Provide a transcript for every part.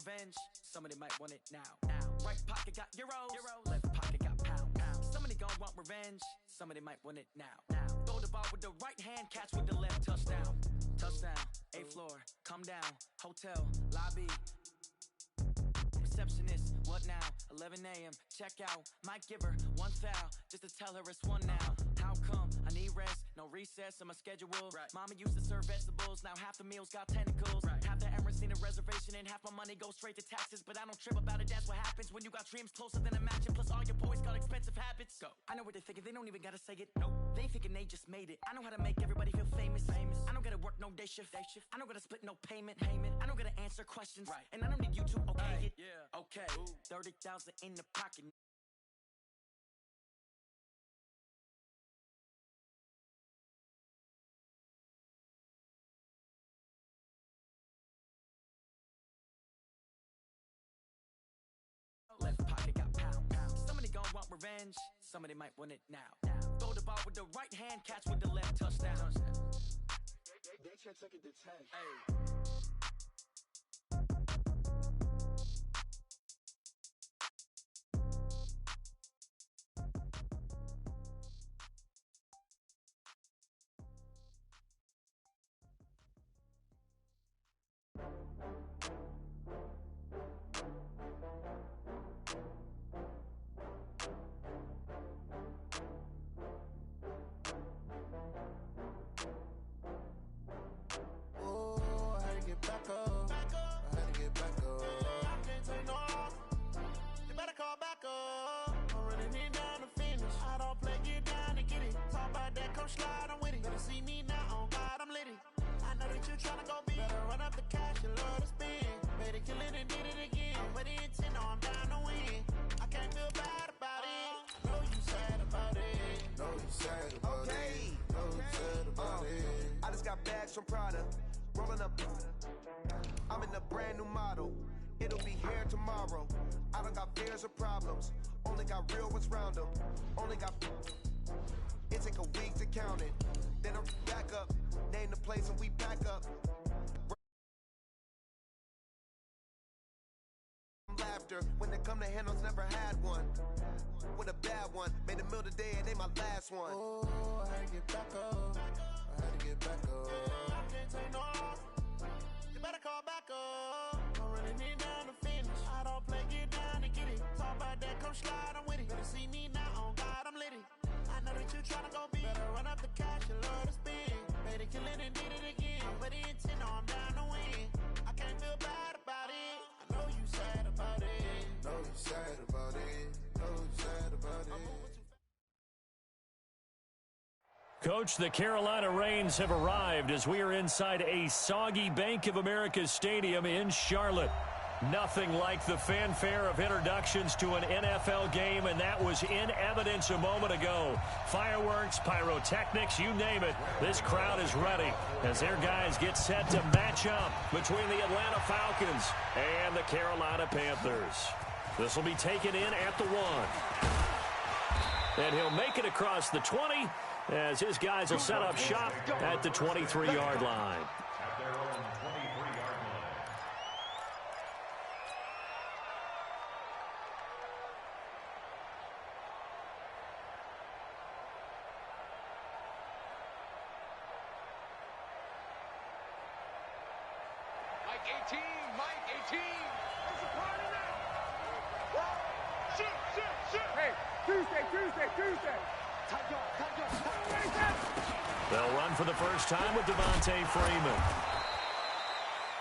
revenge. Somebody might want it now. Right pocket got euros, left pocket got pounds. Somebody gon' want revenge. Somebody might want it now. Throw the ball with the right hand, catch with the left. Touchdown, touchdown. 8th floor, come down. Hotel lobby. Receptionist, what now? 11 a.m. Check out. Might give her one foul just to tell her it's one now. How come? I need rest, no recess in my schedule. Mama used to serve vegetables, now half the meals got tentacles. Half the Emirates need a reservation and half my money goes straight to taxes. But I don't trip about it, that's what happens when you got dreams closer than a mansion. Plus all your boys got expensive habits. Go. I know what they're thinking, they don't even gotta say it. Nope. They thinking they just made it. I know how to make everybody feel famous. I don't gotta work no day shift. I don't gotta split no payment. I don't gotta answer questions. And I don't need you to okay it. Okay, 30,000 in the pocket. Left pocket got pounds. Somebody gon' want revenge. Somebody might want it now. Throw the ball with the right hand, catch with the left. Touchdown. They check it to 10. Hey. From Prada, rolling up. I'm in a brand new model. It'll be here tomorrow. I don't got fears or problems. Only got real ones round them. Only got. It take a week to count it. Then I'm back up. Name the place and we back up. Laughter when it come to handles, never had one. With a bad one, made a meal today and they my last one. Oh, I had to get back up. I had to get back up. I can't take no off. You better call back up. I'm running it down to finish. I don't play, get down to get it. Talk about that, come slide, I'm with it. Better see me now, on God, I'm litty. I know that you tryna go big. Better run up the cash, you love to spin. Better kill it and did it again. But the intent, no, I'm down to win. I can't feel bad about it. I know you sad about it. Know you sad about it. Know you sad about it. Coach, the Carolina Rains have arrived as we are inside a soggy Bank of America Stadium in Charlotte. Nothing like the fanfare of introductions to an NFL game, and that was in evidence a moment ago. Fireworks, pyrotechnics, you name it. This crowd is ready as their guys get set to match up between the Atlanta Falcons and the Carolina Panthers. This will be taken in at the 1. And he'll make it across the 20 as his guys will set up shop at the 23-yard line. Mike 18, Mike 18. There's a party now. Shoot. Hey, Tuesday. They'll run for the first time with Devontae Freeman.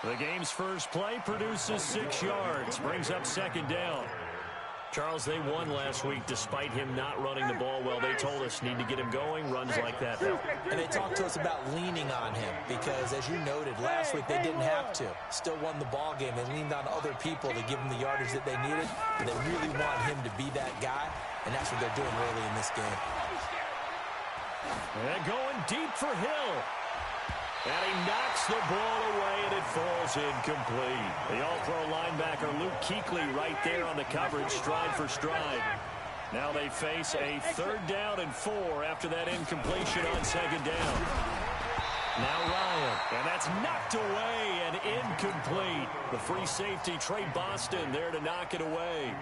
The game's first play produces 6 yards, brings up second down. Charles, they won last week despite him not running the ball well. They told us need to get him going, runs like that. And they talked to us about leaning on him because, as you noted, last week they didn't have to. Still won the ball game. They leaned on other people to give them the yardage that they needed. And they really want him to be that guy, and that's what they're doing early in this game. And going deep for Hill. And he knocks the ball away, and it falls incomplete. The all-pro linebacker Luke Kuechly right there on the coverage, stride for stride. Now they face a 3rd down and 4 after that incompletion on 2nd down. Now Ryan, and that's knocked away and incomplete. The free safety, Trey Boston, there to knock it away.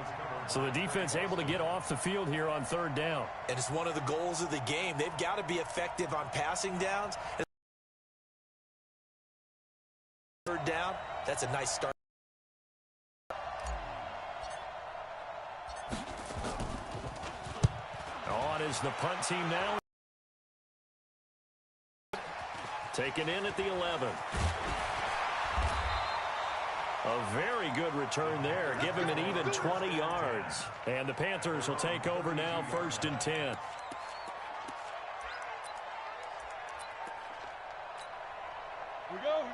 So the defense able to get off the field here on third down. And it's one of the goals of the game. They've got to be effective on passing downs. Third down, that's a nice start. On is the punt team now. Taken in at the 11. A very good return there. Give him an even 20 yards. And the Panthers will take over now, 1st and 10.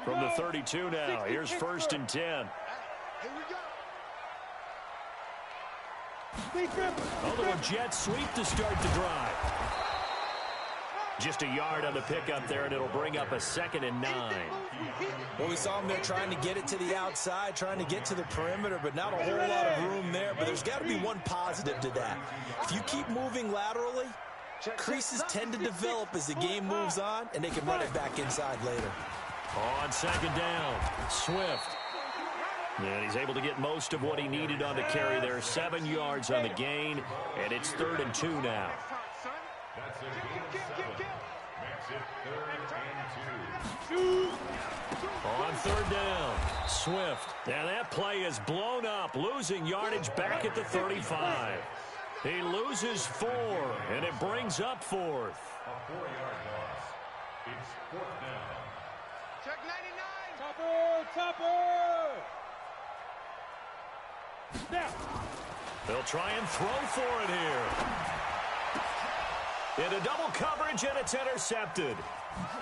From the 32 now, here's 1st and 10. Here we go. A little jet sweep to start the drive. Just a yard on the pickup there, and it'll bring up a 2nd and 9. Well, we saw him there trying to get it to the outside, trying to get to the perimeter, but not a whole lot of room there. But there's got to be one positive to that. If you keep moving laterally, creases tend to develop as the game moves on, and they can run it back inside later. On 2nd down, Swift. And he's able to get most of what he needed on the carry there. 7 yards on the gain, and it's 3rd and 2 now. On 3rd down, Swift. And that play is blown up, losing yardage back at the 35. He loses 4, and it brings up 4th. A 4-yard loss. It's 4th down. Check 99. Topper. Now, they'll try and throw for it here. Into double coverage, and it's intercepted.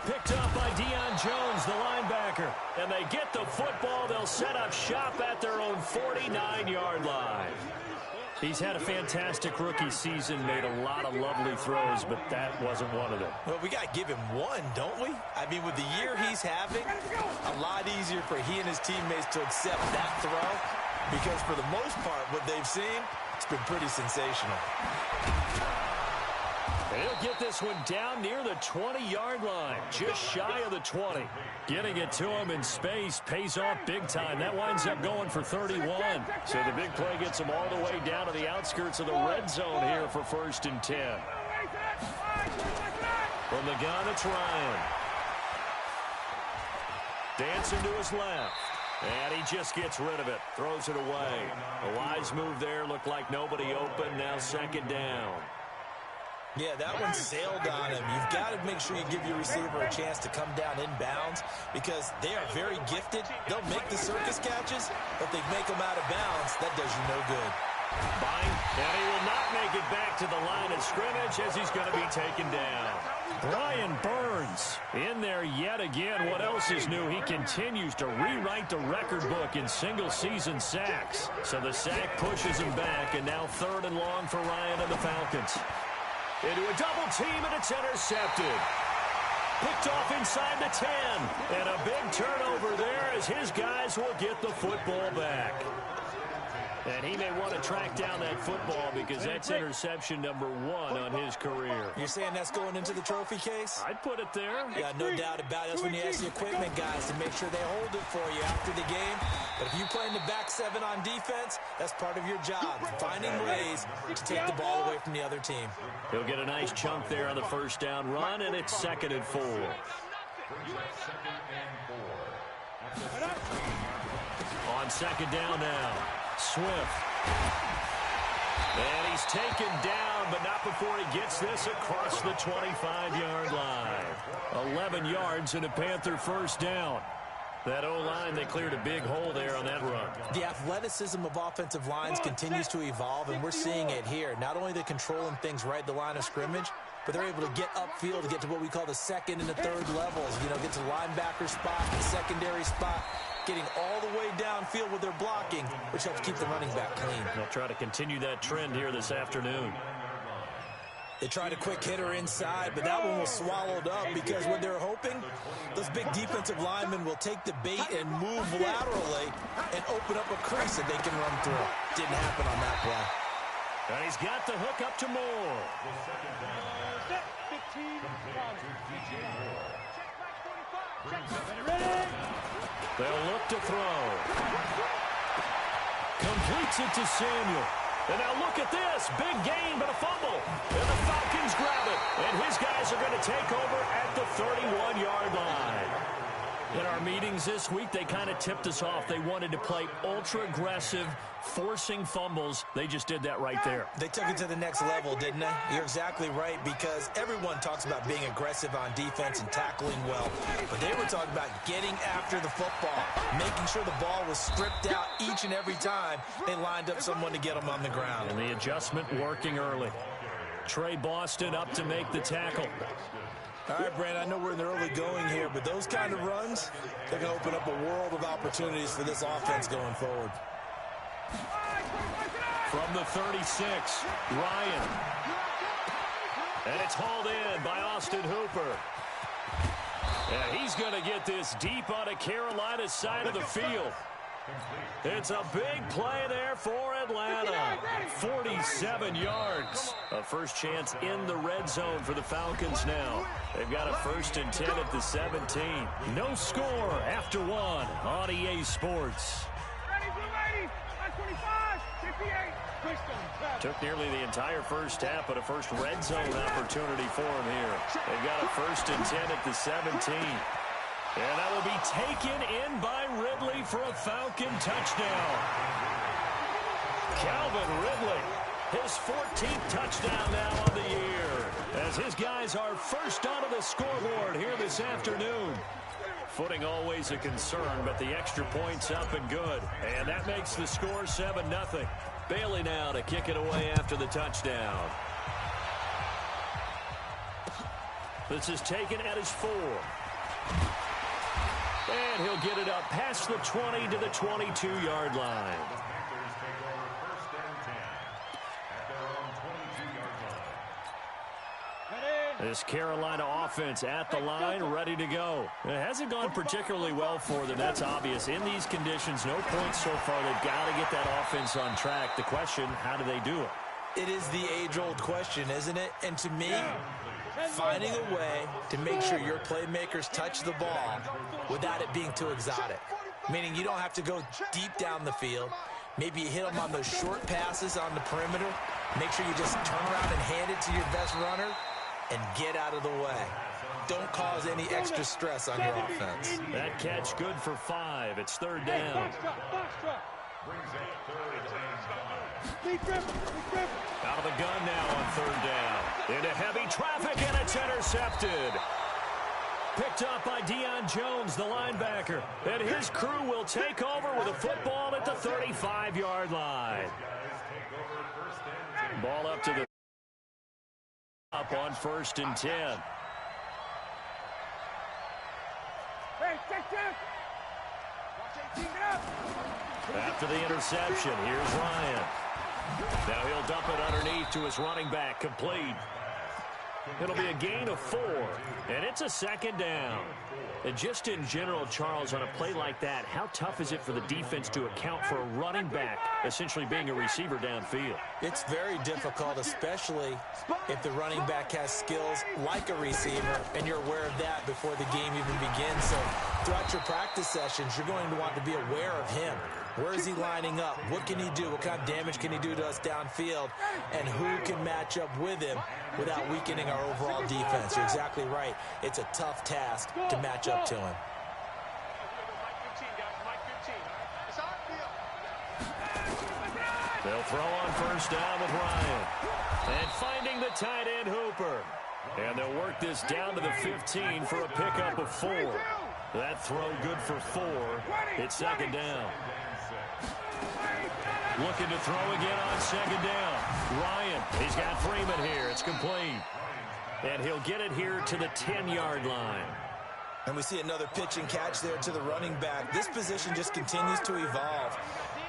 Picked up by Deion Jones, the linebacker. And they get the football. They'll set up shop at their own 49-yard line. He's had a fantastic rookie season, made a lot of lovely throws, but that wasn't one of them. Well, we got to give him one, don't we? I mean, with the year he's having, a lot easier for he and his teammates to accept that throw, because for the most part, what they've seen, it's been pretty sensational. He'll get this one down near the 20-yard line, just shy of the 20. Getting it to him in space pays off big time. That winds up going for 31. So the big play gets him all the way down to the outskirts of the red zone here for 1st and 10. From the gun, it's Ryan. Dancing to his left. And he just gets rid of it, throws it away. A wise move there, looked like nobody open, now 2nd down. Yeah, that one sailed on him. You've got to make sure you give your receiver a chance to come down inbounds because they are very gifted. They'll make the circus catches, but if they make them out of bounds, that does you no good. Bang, and he will not make it back to the line of scrimmage as he's going to be taken down. Brian Burns in there yet again. What else is new? He continues to rewrite the record book in single-season sacks. So the sack pushes him back, and now 3rd and long for Ryan and the Falcons. Into a double team, and it's intercepted. Picked off inside the 10. And a big turnover there as his guys will get the football back. And he may want to track down that football because that's interception number 1 on his career. You're saying that's going into the trophy case? I'd put it there. Yeah, no doubt about it. That's when you ask the equipment guys to make sure they hold it for you after the game. But if you play in the back 7 on defense, that's part of your job, finding ways to take the ball away from the other team. He'll get a nice chunk there on the 1st down run, and it's 2nd and 4. On 2nd down now, Swift. And he's taken down, but not before he gets this across the 25-yard line. 11 yards and a Panther 1st down. That O-line, they cleared a big hole there on that run. The athleticism of offensive lines continues to evolve, and we're seeing it here. Not only are they controlling things right at the line of scrimmage, but they're able to get upfield to get to what we call the 2nd and the 3rd levels. You know, get to the linebacker spot, the secondary spot, getting all the way downfield with their blocking, which helps keep the running back clean. They'll try to continue that trend here this afternoon. They tried a quick hitter inside, but that one was swallowed up because what they're hoping, those big defensive linemen will take the bait and move laterally and open up a crease that they can run through. Didn't happen on that play. And he's got the hook up to Moore. They'll look to throw. Completes it to Samuel. And now look at this. Big gain, but a fumble. And the Falcons grab it. And his guys are going to take over at the 31-yard line. In our meetings this week, they kind of tipped us off. They wanted to play ultra-aggressive, forcing fumbles. They just did that right there. They took it to the next level, didn't they? You're exactly right, because everyone talks about being aggressive on defense and tackling well. But they were talking about getting after the football, making sure the ball was stripped out each and every time they lined up someone to get them on the ground. And the adjustment working early. Trey Boston up to make the tackle. All right, Brand, I know we're in the early going here, but those kind of runs, they're going to open up a world of opportunities for this offense going forward. From the 36, Ryan. And it's hauled in by Austin Hooper. And he's going to get this deep on a Carolina side of the field. It's a big play there for Atlanta. 47 yards. A first chance in the red zone for the Falcons now. They've got a 1st and 10 at the 17. No score after one on EA Sports. Took nearly the entire first half, but a first red zone opportunity for him here. They've got a 1st and 10 at the 17. And that will be taken in by Ridley for a Falcon touchdown. Calvin Ridley, his 14th touchdown now on the year, as his guys are first onto the scoreboard here this afternoon. Footing always a concern, but the extra point's up and good. And that makes the score 7-0. Bailey now to kick it away after the touchdown. This is taken at his 4. And he'll get it up past the 20 to the 22-yard line. This Carolina offense at the line, ready to go. It hasn't gone particularly well for them. That's obvious. In these conditions, no points so far. They've got to get that offense on track. The question, how do they do it? It is the age-old question, isn't it? And to me, finding a way to make sure your playmakers touch the ball without it being too exotic. Meaning you don't have to go deep down the field. Maybe you hit them on those short passes on the perimeter. Make sure you just turn around and hand it to your best runner and get out of the way. Don't cause any extra stress on your offense. That catch good for 5. It's 3rd down. Out of the gun now on 3rd down. Into heavy traffic, and it's intercepted. Picked up by Deion Jones, the linebacker. And his crew will take over with a football at the 35-yard line. Ball up to the up on 1st and 10. After the interception, here's Ryan. Now he'll dump it underneath to his running back, complete. It'll be a gain of 4, and it's a 2nd down. And just in general, Charles, on a play like that, how tough is it for the defense to account for a running back essentially being a receiver downfield? It's very difficult, especially if the running back has skills like a receiver, and you're aware of that before the game even begins. So throughout your practice sessions, you're going to want to be aware of him. Where is he lining up? What can he do? What kind of damage can he do to us downfield? And who can match up with him without weakening our overall defense? You're exactly right. It's a tough task to match up to him. They'll throw on 1st down with Ryan. And finding the tight end, Hooper. And they'll work this down to the 15 for a pickup of 4. That throw good for 4. It's 2nd down. Looking to throw again on 2nd down. Ryan, he's got Freeman here. It's complete. And he'll get it here to the 10-yard line. And we see another pitch and catch there to the running back. This position just continues to evolve.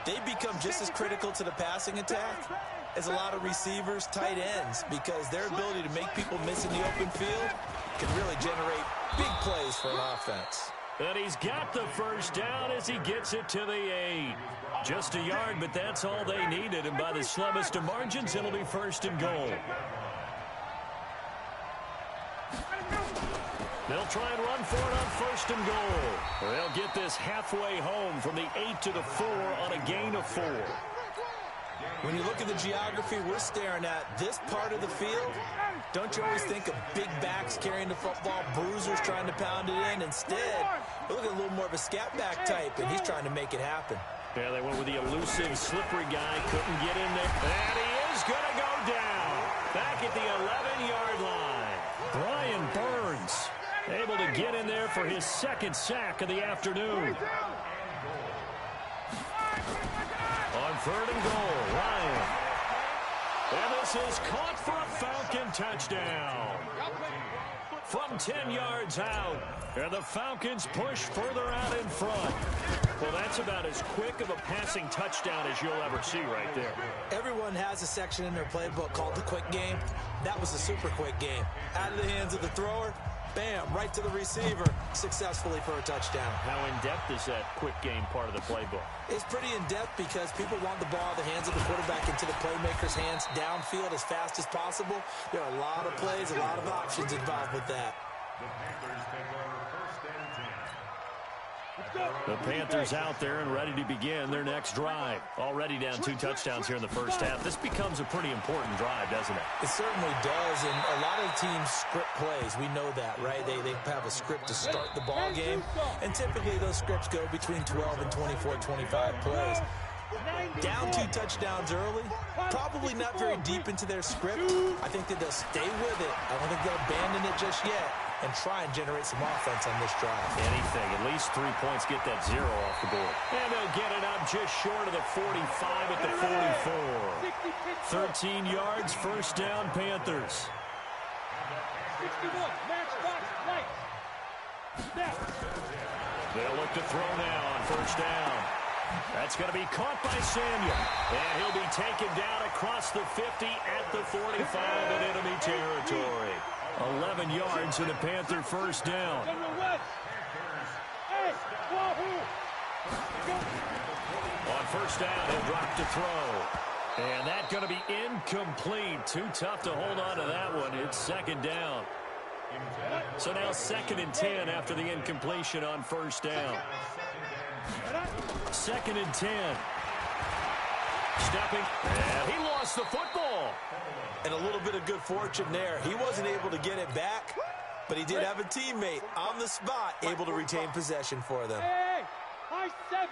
They become just as critical to the passing attack as a lot of receivers, tight ends, because their ability to make people miss in the open field can really generate big plays for an offense. And he's got the 1st down as he gets it to the 8. Just a yard, but that's all they needed. And by the slimmest of margins, it'll be 1st and goal. They'll try and run for it on 1st and goal. They'll get this halfway home from the 8 to the 4 on a gain of 4. When you look at the geography we're staring at, this part of the field, don't you always think of big backs carrying the football, bruisers trying to pound it in? Instead, look at a little more of a scat back type, and he's trying to make it happen. Yeah, they went with the elusive, slippery guy, couldn't get in there. And he is going to go down back at the 11-yard line. Brian Burns able to get in there for his 2nd sack of the afternoon. On 3rd and goal, Ryan. And this is caught for a Falcon touchdown. From 10 yards out. And the Falcons push further out in front. Well, that's about as quick of a passing touchdown as you'll ever see right there. Everyone has a section in their playbook called the quick game. That was a super quick game. Out of the hands of the thrower, bam, right to the receiver, successfully for a touchdown. How in-depth is that quick game part of the playbook? It's pretty in-depth because people want the ball in the hands of the quarterback into the playmaker's hands downfield as fast as possible. There are a lot of plays, a lot of options involved with that. The Panthers out there and ready to begin their next drive. Already down 2 touchdowns here in the first half. This becomes a pretty important drive, doesn't it? It certainly does, and a lot of teams script plays. We know that, right? They have a script to start the ball game, and typically those scripts go between 12 and 24, 25 plays. Down 2 touchdowns early, probably not very deep into their script. I think that they'll stay with it. I don't think they'll abandon it just yet and try and generate some offense on this drive. Anything, at least 3 points, get that 0 off the board. And they'll get it up just short of the 45 at the 44. 13 yards, 1st down, Panthers. 61, match box, right. They'll look to throw now on 1st down. That's going to be caught by Samuel. And he'll be taken down across the 50 at the 45 in enemy territory. 11 yards in the Panther 1st down. On 1st down, he'll drop to throw. And that's going to be incomplete. Too tough to hold on to that one. It's 2nd down. So now 2nd and 10 after the incompletion on 1st down. 2nd and 10. Stepping, and he lost the football. And a little bit of good fortune there. He wasn't able to get it back, but he did have a teammate on the spot able to retain possession for them. Hey, high 7.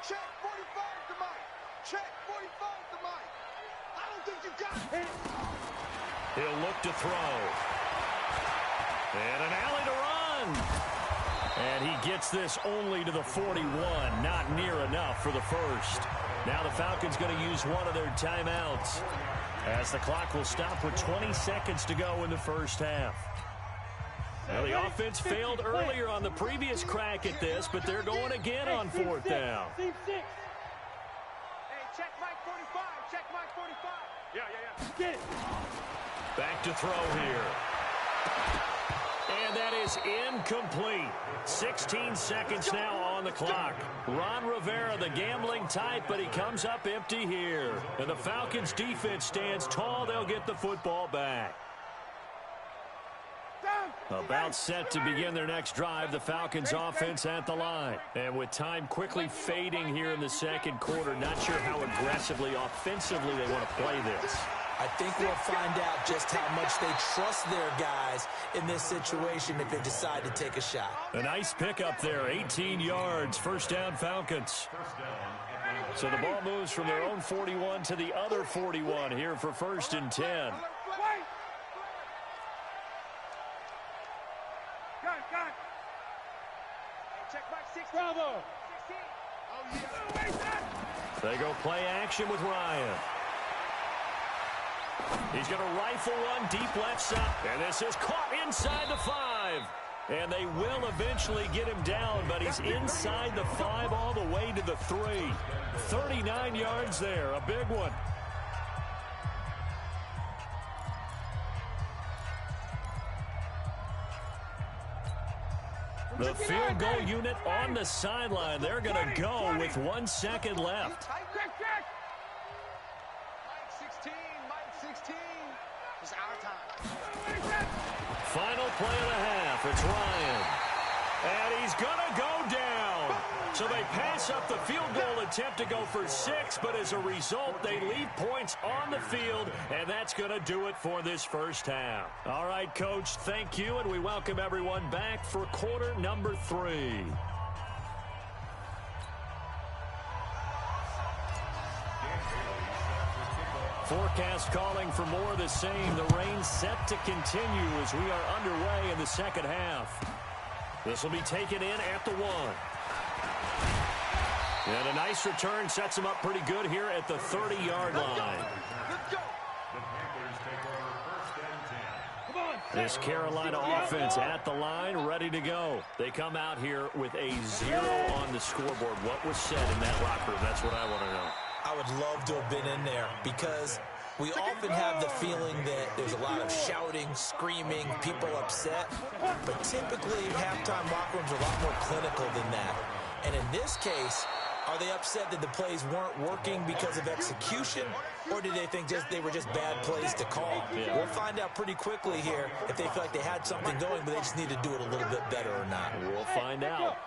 Check 45 to Mike. Check 45 to Mike. I don't think you got it. He'll look to throw. And an alley to run. And he gets this only to the 41. Not near enough for the 1st. Now the Falcons going to use one of their timeouts, as the clock will stop with 20 seconds to go in the 1st half. Now the offense failed earlier on the previous crack at this, but they're going again on 4th down. Team 6. Hey, check Mike 45. Check Mike 45. Yeah. Get it. Back to throw here. And that is incomplete. 16 seconds now on the clock. Ron Rivera, the gambling type, but he comes up empty here. And the Falcons' defense stands tall. They'll get the football back. About set to begin their next drive, the Falcons' offense at the line. And with time quickly fading here in the 2nd quarter, not sure how aggressively, offensively they want to play this. I think we'll find out just how much they trust their guys in this situation if they decide to take a shot. A nice pickup there, 18 yards, 1st down Falcons. So the ball moves from their own 41 to the other 41 here for 1st and 10. Got it. Check Mike 16. Bravo. 16. Oh, yeah. They go play action with Ryan. He's going to rifle one deep left side. And this is caught inside the 5. And they will eventually get him down, but he's inside the 5 all the way to the 3. 39 yards there, a big one. The field goal unit on the sideline. They're going to go with 1 second left. Mike 16. Mike 16. It's our time. Final play of the half. It's Ryan. And he's going to go down. So they pass up the field goal attempt to go for 6, but as a result, they leave points on the field, and that's going to do it for this first half. All right, Coach, thank you, and we welcome everyone back for quarter number 3. Forecast calling for more of the same. The rain set to continue as we are underway in the second half. This will be taken in at the 1. And a nice return sets him up pretty good here at the 30-yard line. This Carolina offense at the line, ready to go. They come out here with a 0 on the scoreboard. What was said in that locker room? That's what I want to know. I would love to have been in there because we often have the feeling that there's a lot of shouting, screaming, people upset. But typically, halftime locker rooms are a lot more clinical than that. And in this case, are they upset that the plays weren't working because of execution, or did they think they were just bad plays to call? Yeah. We'll find out pretty quickly here if they feel like they had something going, but they just need to do it a little bit better or not. We'll find out.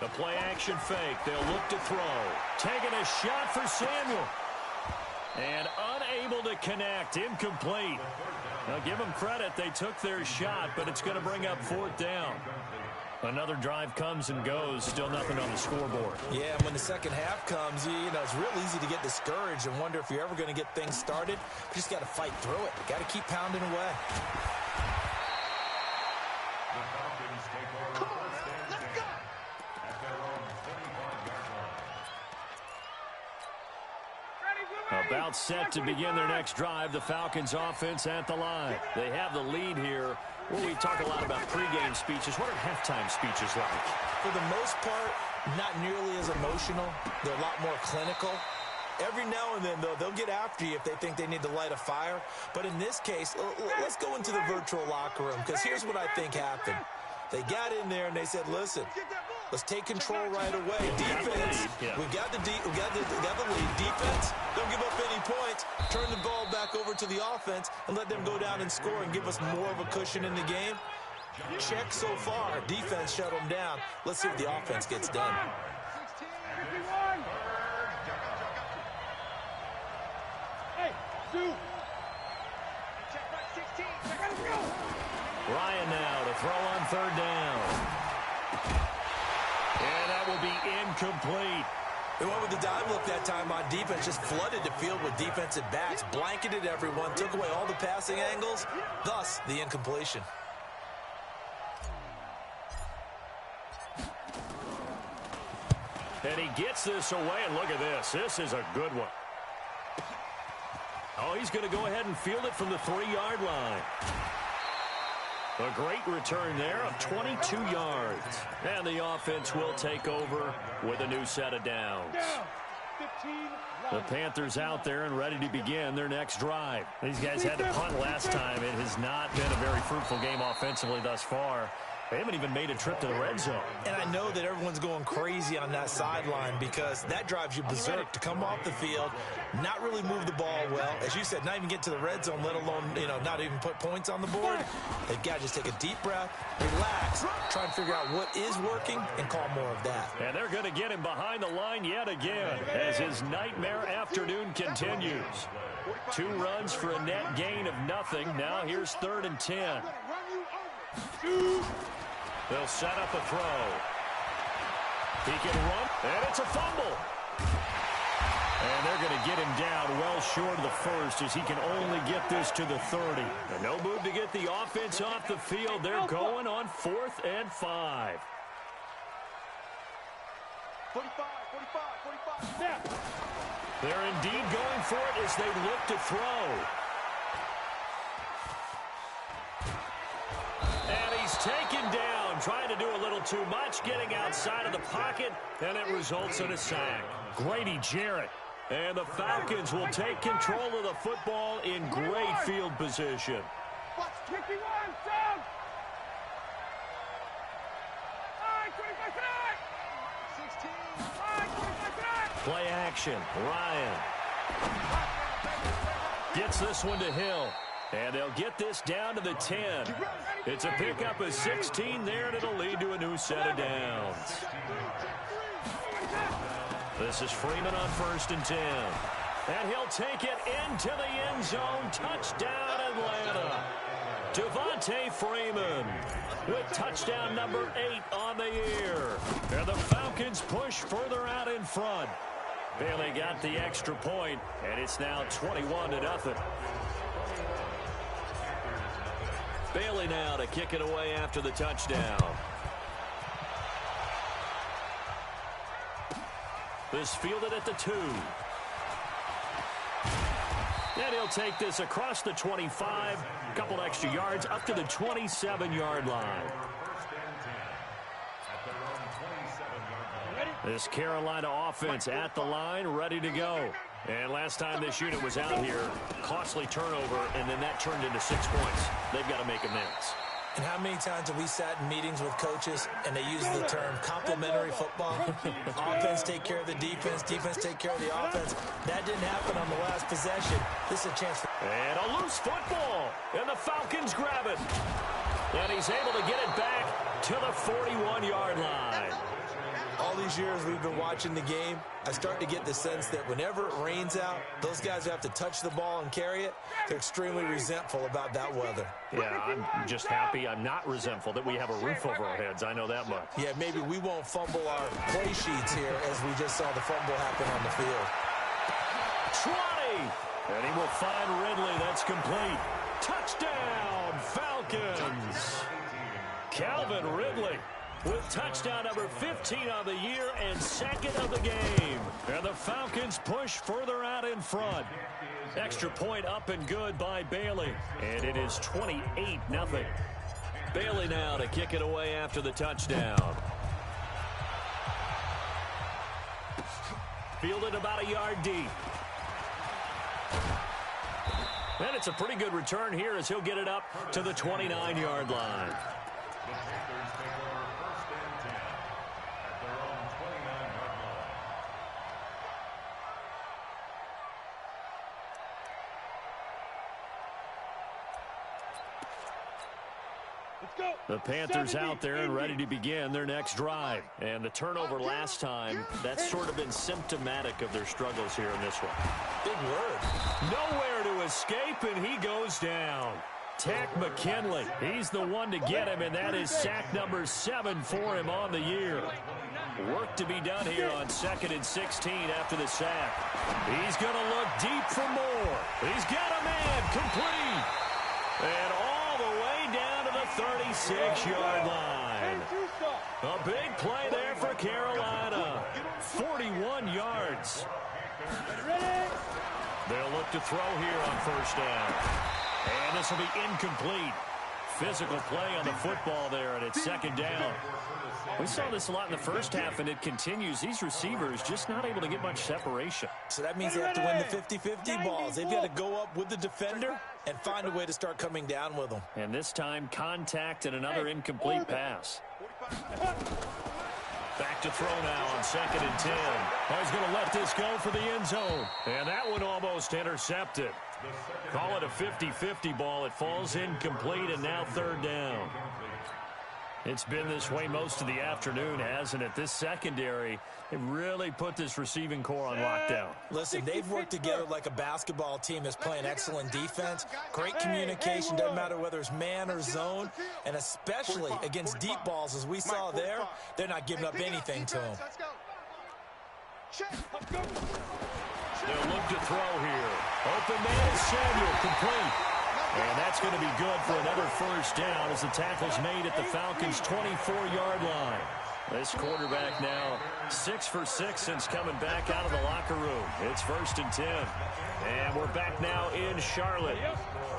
The play-action fake. They'll look to throw. Taking a shot for Samuel. And unable to connect. Incomplete. Now, give them credit. They took their shot, but it's going to bring up 4th down. Another drive comes and goes. Still nothing on the scoreboard. Yeah, and when the second half comes, you know, it's real easy to get discouraged and wonder if you're ever going to get things started. You just got to fight through it. You got to keep pounding away. About set to begin their next drive, the Falcons offense at the line. They have the lead here. Well, we talk a lot about pregame speeches. What are halftime speeches like? For the most part, not nearly as emotional. They're a lot more clinical. Every now and then, though, they'll get after you if they think they need to light a fire. But in this case, let's go into the virtual locker room, because here's what I think happened. They got in there and they said, listen, let's take control right away. Defense, we got the lead. Defense, don't give up any points. Turn the ball back over to the offense and let them go down and score and give us more of a cushion in the game. Check so far. Defense shut them down. Let's see what the offense gets done. Ryan now to throw on 3rd down. And that will be incomplete. They went with the dime look that time on defense, just flooded the field with defensive backs, blanketed everyone, took away all the passing angles, thus the incompletion. And he gets this away, and look at this. This is a good one. Oh, he's going to go ahead and field it from the 3-yard line. A great return there of 22 yards. And the offense will take over with a new set of downs. The Panthers out there and ready to begin their next drive. These guys had to punt last time. It has not been a very fruitful game offensively thus far. They haven't even made a trip to the red zone. And I know that everyone's going crazy on that sideline because that drives you berserk to come off the field, not really move the ball well. As you said, not even get to the red zone, let alone, not even put points on the board. They've got to just take a deep breath, relax, try and figure out what is working, and call more of that. And they're going to get him behind the line yet again as his nightmare afternoon continues. 2 runs for a net gain of nothing. Now here's 3rd and 10. They'll set up a throw. He can run, and it's a fumble. And they're going to get him down well short of the first as he can only get this to the 30. And no move to get the offense off the field. They're going on 4th and 5. 45. They're indeed going for it as they look to throw. And he's taken down, trying to do a little too much, getting outside of the pocket, and it results in a sack. Grady Jarrett. And the Falcons will take control of the football in great field position. Play action. Ryan Gets this one to Hill. And they'll get this down to the 10. It's a pickup of 16 there, and it'll lead to a new set of downs. This is Freeman on 1st and 10. And he'll take it into the end zone. Touchdown, Atlanta. Devontae Freeman with touchdown number 8 on the year. And the Falcons push further out in front. Bailey got the extra point, and it's now 21-0. Bailey now to kick it away after the touchdown. This fielded at the 2. And he'll take this across the 25, a couple extra yards up to the 27-yard line. This Carolina offense at the line, ready to go. And last time this unit was out here, costly turnover, and then that turned into 6 points. They've got to make amends. And how many times have we sat in meetings with coaches and they use the term complementary football? Offense take care of the defense, defense take care of the offense. That didn't happen on the last possession. This is a chance for... And a loose football, and the Falcons grab it. And he's able to get it back to the 41-yard line. All these years we've been watching the game, I start to get the sense that whenever it rains out, those guys who have to touch the ball and carry it, they're extremely resentful about that weather. Yeah, I'm just happy I'm not resentful that we have a roof over our heads. I know that much. Yeah, maybe we won't fumble our play sheets here as we just saw the fumble happen on the field. 20! And he will find Ridley. That's complete. Touchdown, Falcons! Calvin Ridley with touchdown number 15 on the year and 2nd of the game. And the Falcons push further out in front. Extra point up and good by Bailey. And it is 28-0. Bailey now to kick it away after the touchdown. Fielded about a yard deep. And it's a pretty good return here as he'll get it up to the 29-yard line. The Panthers out there and ready to begin their next drive. And the turnover last time, that's sort of been symptomatic of their struggles here in this one. Big word. Nowhere to escape, and he goes down. Tech McKinley, he's the one to get him, and that is sack number 7 for him on the year. Work to be done here on 2nd and 16 after the sack. He's going to look deep for more. He's got a man complete. And all the way down to the 36-yard line. A big play there for Carolina. 41 yards. They'll look to throw here on 1st down. And this will be incomplete. Physical play on the football there, and it's 2nd down. We saw this a lot in the first half, and it continues. These receivers just not able to get much separation. So that means they have to win the 50-50 balls. They've got to go up with the defender and find a way to start coming down with them. And this time, contact and another incomplete pass. Back to throw now on 2nd and 10. Oh, he's going to let this go for the end zone. And that one almost intercepted. Call it a 50-50 ball. It falls incomplete, and now 3rd down. It's been this way most of the afternoon, hasn't it? This secondary, it really put this receiving core on lockdown. Listen, they've worked together like a basketball team that's playing excellent defense. Great communication, doesn't matter whether it's man or zone, and especially against deep balls, as we saw there, they're not giving up anything to them. They'll look to throw here. Open man is Samuel, complete. And that's going to be good for another 1st down as the tackle's made at the Falcons' 24-yard line. This quarterback now 6 for 6 since coming back out of the locker room. It's 1st and 10. And we're back now in Charlotte.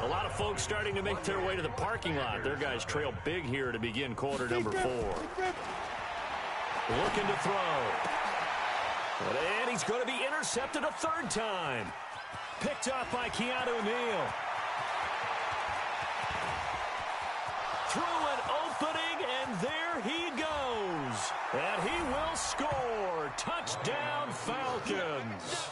A lot of folks starting to make their way to the parking lot. Their guys trail big here to begin quarter number 4. Looking to throw. And he's going to be intercepted a 3rd time. Picked off by Keanu Neal. Through an opening, and there he goes. And he will score. score. Touchdown, Falcons.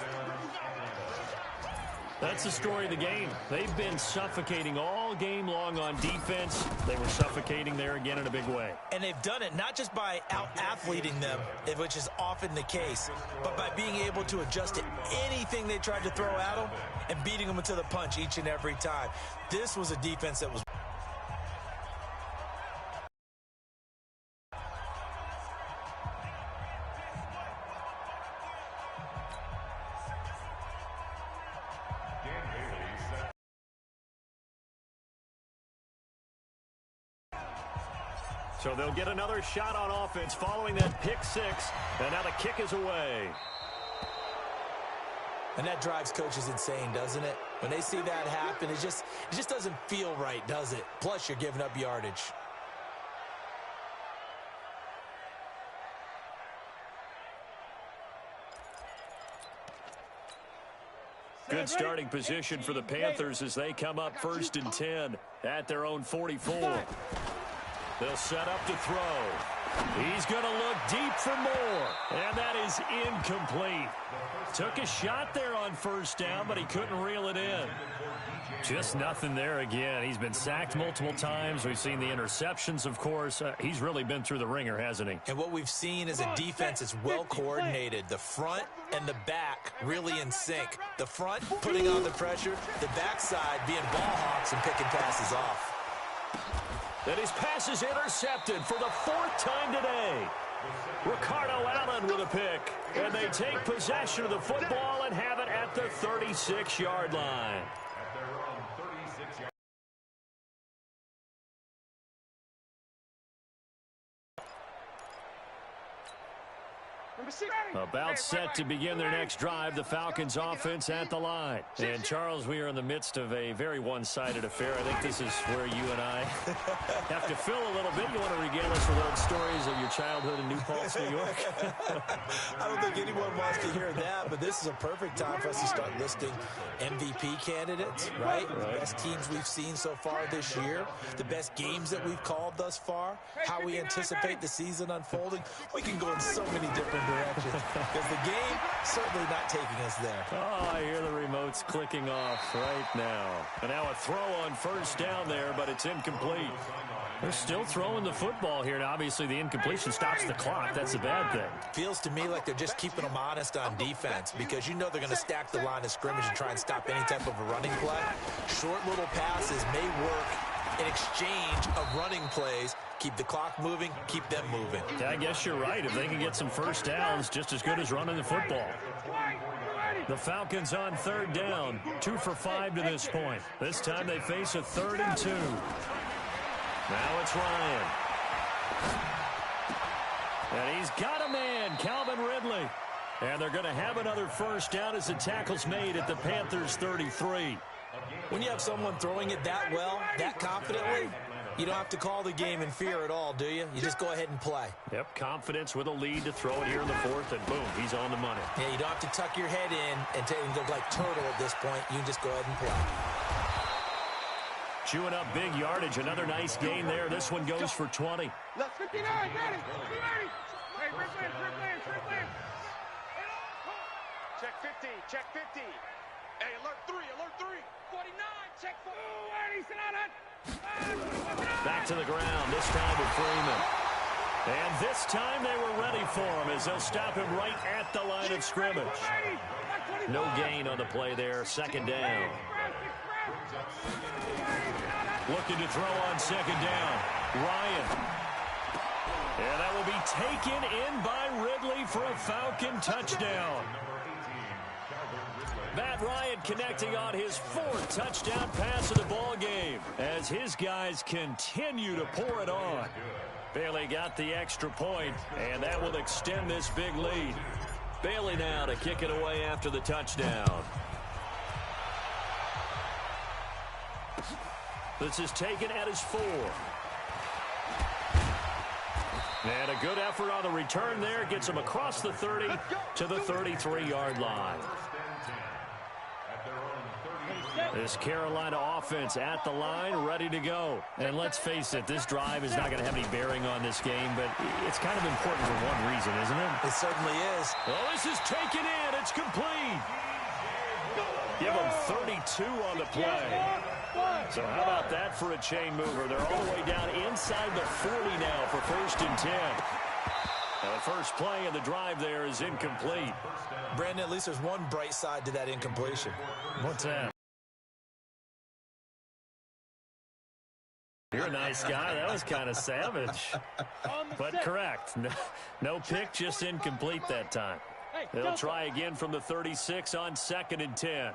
That's the story of the game. They've been suffocating all game long on defense. They were suffocating there again in a big way. And they've done it not just by out-athleting them, which is often the case, but by being able to adjust to anything they tried to throw at them and beating them into the punch each and every time. This was a defense that was... So they'll get another shot on offense following that pick six, and now the kick is away. And that drives coaches insane, doesn't it? When they see that happen, it just doesn't feel right, does it? Plus, you're giving up yardage. Good starting position for the Panthers as they come up 1st and 10 at their own 44. They'll set up to throw. He's going to look deep for more, and that is incomplete. Took a shot there on 1st down, but he couldn't reel it in. Just nothing there again. He's been sacked multiple times. We've seen the interceptions, of course. He's really been through the ringer, hasn't he? And what we've seen is a defense that's well coordinated. The front and the back really in sync. The front putting on the pressure, the backside being ball hawks and picking passes off. And his pass is intercepted for the 4th time today. Ricardo Allen with a pick. And they take possession of the football and have it at the 36-yard line. About set to begin their next drive, the Falcons offense at the line. And Charles, we are in the midst of a very one-sided affair. I think this is where you and I have to fill a little bit. You want to regale us with old stories of your childhood in New Paltz, New York? I don't think anyone wants to hear that, but this is a perfect time for us to start listing MVP candidates, right? The best teams we've seen so far this year, the best games that we've called thus far, how we anticipate the season unfolding. We can go in so many different directions because the game certainly not taking us there. Oh, I hear the remotes clicking off right now. And now a throw on 1st down there, but it's incomplete. They're still throwing the football here. Now, obviously, the incompletion stops the clock. That's a bad thing. Feels to me like they're just keeping them honest on defense because you know they're going to stack the line of scrimmage and try and stop any type of a running play. Short little passes may work in exchange of running plays. Keep the clock moving, keep them moving. Yeah, I guess you're right. If they can get some 1st downs, just as good as running the football. The Falcons on 3rd down, 2 for 5 to this point. This time they face a 3rd and 2. Now it's Ryan. And he's got a man, Calvin Ridley. And they're going to have another 1st down as the tackle's made at the Panthers' 33. When you have someone throwing it that well, that confidently, you don't have to call the game in fear at all, do you? You just go ahead and play. Yep, confidence with a lead to throw it here in the 4th, and boom, he's on the money. Yeah, you don't have to tuck your head in and look like turtle at this point. You can just go ahead and play. Chewing up big yardage. Another nice gain there. This one goes for 20. Left 59, ready. Check 50, check 50. Hey, alert 3, alert 3. 49, check 4. Back to the ground, this time with Freeman. And this time they were ready for him as they'll stop him right at the line of scrimmage. No gain on the play there, 2nd down. Looking to throw on 2nd down. Ryan. And that will be taken in by Ridley for a Falcon touchdown. Matt Ryan connecting on his 4th touchdown pass of the ball game as his guys continue to pour it on. Bailey got the extra point, and that will extend this big lead. Bailey now to kick it away after the touchdown. This is taken at his 4. And a good effort on the return there. Gets him across the 30 to the 33-yard line. This Carolina offense at the line, ready to go. And let's face it, this drive is not going to have any bearing on this game, but it's kind of important for one reason, isn't it? It certainly is. Well, this is taken in. It's complete. Give them 32 on the play. So how about that for a chain mover? They're all the way down inside the 40 now for 1st and 10. Now the first play of the drive there is incomplete. Brandon, at least there's one bright side to that incompletion. What's that? You're a nice guy. That was kind of savage. But correct. No pick, just incomplete that time. They'll try again from the 36 on 2nd and 10.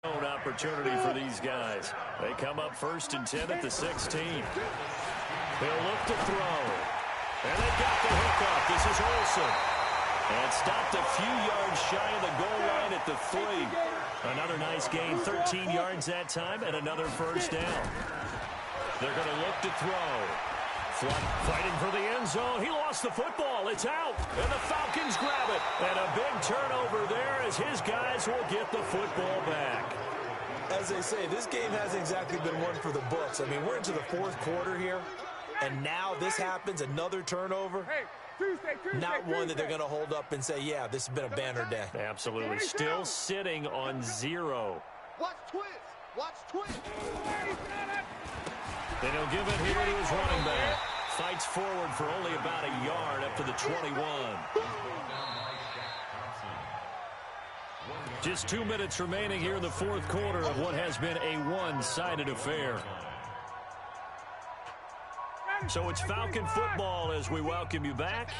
Opportunity for these guys. They come up 1st and 10 at the 16. They'll look to throw. And they got the hookup. This is Olsen. And stopped a few yards shy of the goal line at the 3. Another nice gain, 13 yards that time, and another first down. They're going to look to throw. Flood fighting for the end zone. He lost the football. It's out. And the Falcons grab it. And a big turnover there as his guys will get the football back. As they say, this game hasn't exactly been one for the books. I mean, we're into the 4th quarter here, and now this happens, another turnover. Not one that they're going to hold up and say, yeah, this has been a banner day. Absolutely. Still sitting on 0. Watch twist. Watch twist. Then he'll give it here to his running back. Fights forward for only about a yard up to the 21. Just 2 minutes remaining here in the 4th quarter of what has been a one-sided affair. So it's Falcon football as we welcome you back.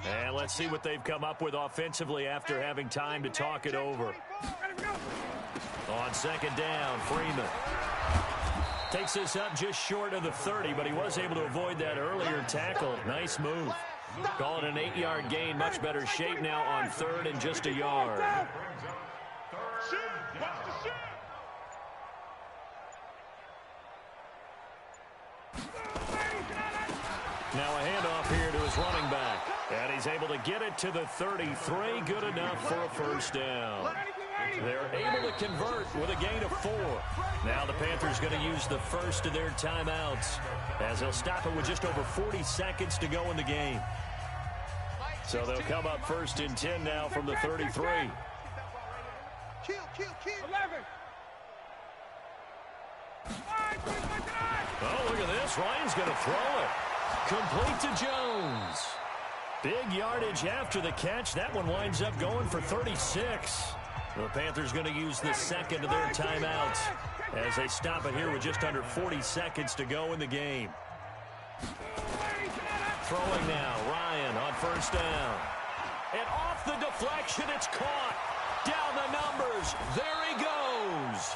And let's see what they've come up with offensively after having time to talk it over. On 2nd down, Freeman takes this up just short of the 30, but he was able to avoid that earlier tackle. Nice move. Call it an 8-yard gain. Much better shape now on 3rd and just a yard. Now a handoff here to his running back. And he's able to get it to the 33. Good enough for a first down. They're able to convert with a gain of 4. Now the Panthers going to use the first of their timeouts as they'll stop it with just over 40 seconds to go in the game. So they'll come up 1st and 10 now from the 33. Kill. 11. Oh, look at this. Ryan's going to throw it. Complete to Jones. Big yardage after the catch. That one winds up going for 36. The Panthers going to use the second of their timeouts as they stop it here with just under 40 seconds to go in the game. Throwing now, Ryan on 1st down. And off the deflection, it's caught. Down the numbers. There he goes.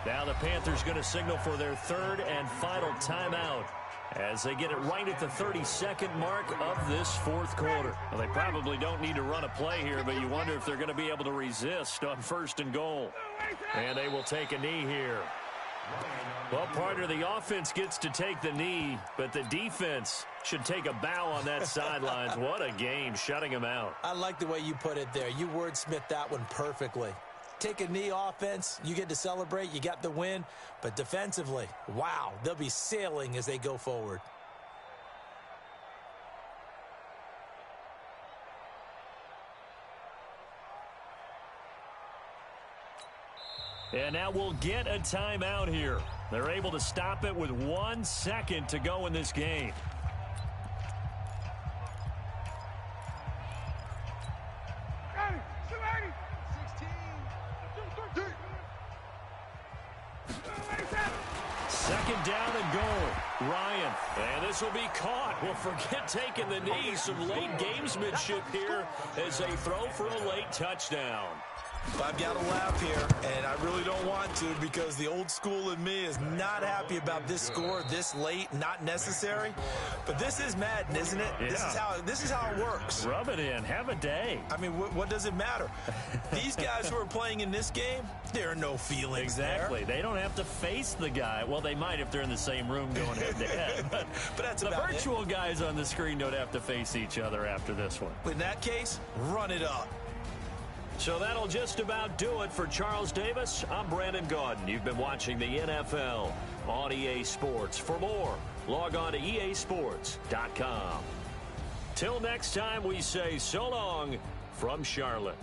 Now the Panthers going to signal for their 3rd and final timeout as they get it right at the 32nd mark of this 4th quarter. Well, they probably don't need to run a play here, but you wonder if they're going to be able to resist on 1st and goal. And they will take a knee here. Well, part of the offense gets to take the knee, but the defense should take a bow on that sidelines. What a game, shutting them out. I like the way you put it there. You wordsmithed that one perfectly. Take a knee offense, you get to celebrate, you got the win, but defensively, wow, they'll be sailing as they go forward. And now we'll get a timeout here. They're able to stop it with 1 second to go in this game. Second down and goal. Ryan. And this will be caught. Well, forget taking the knee. Some late gamesmanship here as they throw for a late touchdown. I've got to laugh here, and I really don't want to because the old school in me is not happy about this score this late, not necessary. But this is Madden, isn't it? Yeah. This is how it works. Rub it in. Have a day. I mean, what does it matter? These guys who are playing in this game, there are no feelings Exactly. there. They don't have to face the guy. Well, they might if they're in the same room going head-to-head. But that's the about virtual guys on the screen don't have to face each other after this one. In that case, run it up. So that'll just about do it for Charles Davis. I'm Brandon Gaudin. You've been watching the NFL on EA Sports. For more, log on to easports.com. Till next time, we say so long from Charlotte.